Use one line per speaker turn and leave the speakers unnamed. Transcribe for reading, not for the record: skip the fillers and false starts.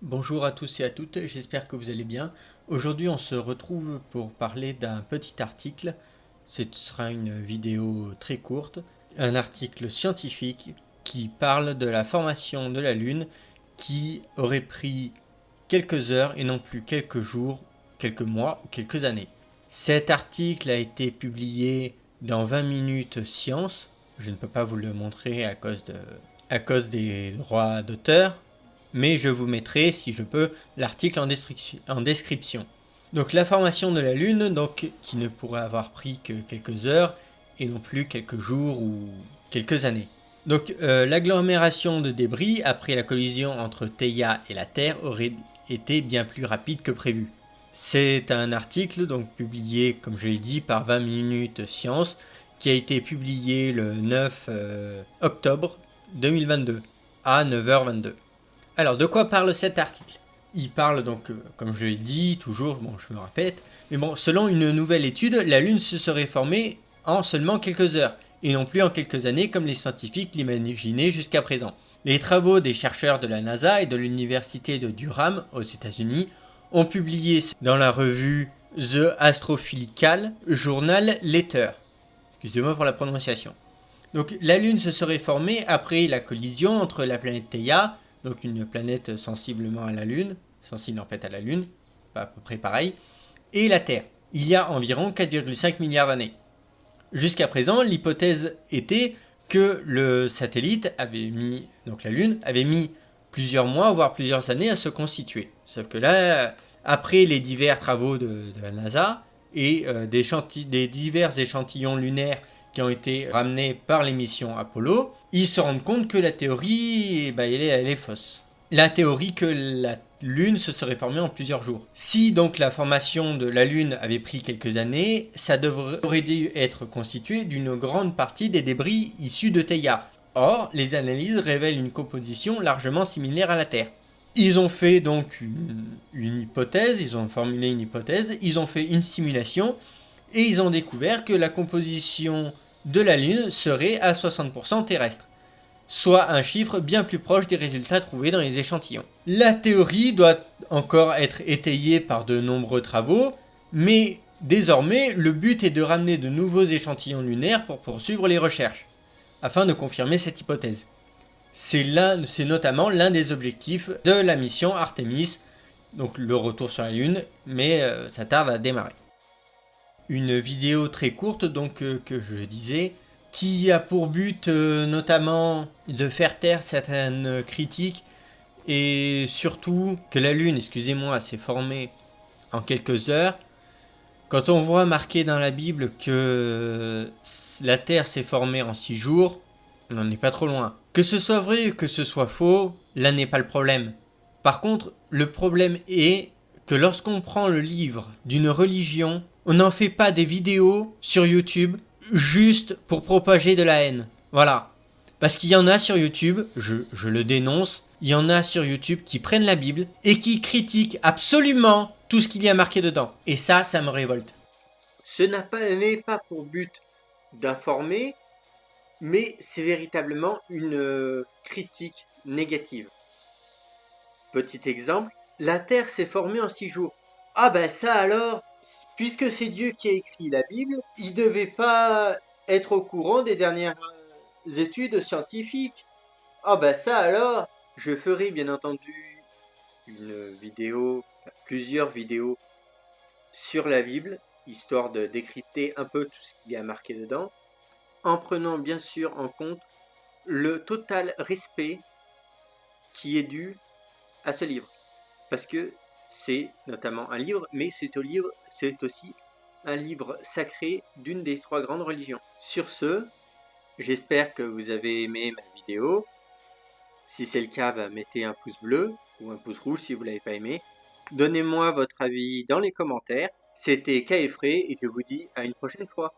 Bonjour à tous et à toutes, j'espère que vous allez bien. Aujourd'hui on se retrouve pour parler d'un petit article. Ce sera une vidéo très courte. Un article scientifique qui parle de la formation de la Lune qui aurait pris quelques heures et non plus quelques jours, quelques mois ou quelques années. Cet article a été publié dans 20 minutes Science. Je ne peux pas vous le montrer à cause des droits d'auteur, mais je vous mettrai, si je peux, l'article en description. Donc la formation de la Lune, qui ne pourrait avoir pris que quelques heures, et non plus quelques jours ou quelques années. Donc l'agglomération de débris après la collision entre Theia et la Terre aurait été bien plus rapide que prévu. C'est un article donc publié, comme je l'ai dit, par 20 minutes Science, qui a été publié le 9 octobre 2022 à 9h22. Alors, de quoi parle cet article ? Il parle donc, comme je l'ai dit, toujours, je me répète, mais selon une nouvelle étude, la Lune se serait formée en seulement quelques heures, et non plus en quelques années comme les scientifiques l'imaginaient jusqu'à présent. Les travaux des chercheurs de la NASA et de l'université de Durham, aux États-Unis, ont publié dans la revue The Astrophysical Journal Letter. Excusez-moi pour la prononciation. Donc, la Lune se serait formée après la collision entre la planète Theia, donc une planète sensiblement à la Lune, sensible en fait à la Lune, à peu près pareil, et la Terre, il y a environ 4,5 milliards d'années. Jusqu'à présent, l'hypothèse était que le satellite donc la Lune, avait mis plusieurs mois, voire plusieurs années à se constituer. Sauf que là, après les divers travaux de la NASA et des divers échantillons lunaires qui ont été ramenés par les missions Apollo, ils se rendent compte que la théorie, elle est fausse. La théorie que la Lune se serait formée en plusieurs jours. Si donc la formation de la Lune avait pris quelques années, ça aurait dû être constitué d'une grande partie des débris issus de Theia. Or, les analyses révèlent une composition largement similaire à la Terre. Ils ont fait donc une hypothèse, ils ont formulé une hypothèse, ils ont fait une simulation et ils ont découvert que la composition de la Lune serait à 60% terrestre, soit un chiffre bien plus proche des résultats trouvés dans les échantillons. La théorie doit encore être étayée par de nombreux travaux, mais désormais le but est de ramener de nouveaux échantillons lunaires pour poursuivre les recherches, afin de confirmer cette hypothèse. C'est notamment l'un des objectifs de la mission Artemis, donc le retour sur la Lune, mais ça tarde à démarrer. Une vidéo très courte que je disais, qui a pour but notamment de faire taire certaines critiques et surtout que la Lune, s'est formée en quelques heures. Quand on voit marqué dans la Bible que la Terre s'est formée en 6 jours, on n'en est pas trop loin. Que ce soit vrai ou que ce soit faux, là n'est pas le problème. Par contre, le problème est que lorsqu'on prend le livre d'une religion, on n'en fait pas des vidéos sur YouTube juste pour propager de la haine. Voilà. Parce qu'il y en a sur YouTube, je le dénonce, il y en a sur YouTube qui prennent la Bible et qui critiquent absolument tout ce qu'il y a marqué dedans. Et ça me révolte. Ce n'est pas pour but d'informer, mais c'est véritablement une critique négative. Petit exemple, la Terre s'est formée en 6 jours. Ah ben ça alors, puisque c'est Dieu qui a écrit la Bible, il ne devait pas être au courant des dernières études scientifiques. Ah ben ça alors, je ferai bien entendu une vidéo, plusieurs vidéos sur la Bible, histoire de décrypter un peu tout ce qu'il y a marqué dedans, en prenant bien sûr en compte le total respect qui est dû à ce livre. Parce que c'est notamment un livre, mais c'est aussi un livre sacré d'une des 3 grandes religions. Sur ce, j'espère que vous avez aimé ma vidéo. Si c'est le cas, mettez un pouce bleu ou un pouce rouge si vous ne l'avez pas aimé. Donnez-moi votre avis dans les commentaires. C'était Kaefré et je vous dis à une prochaine fois.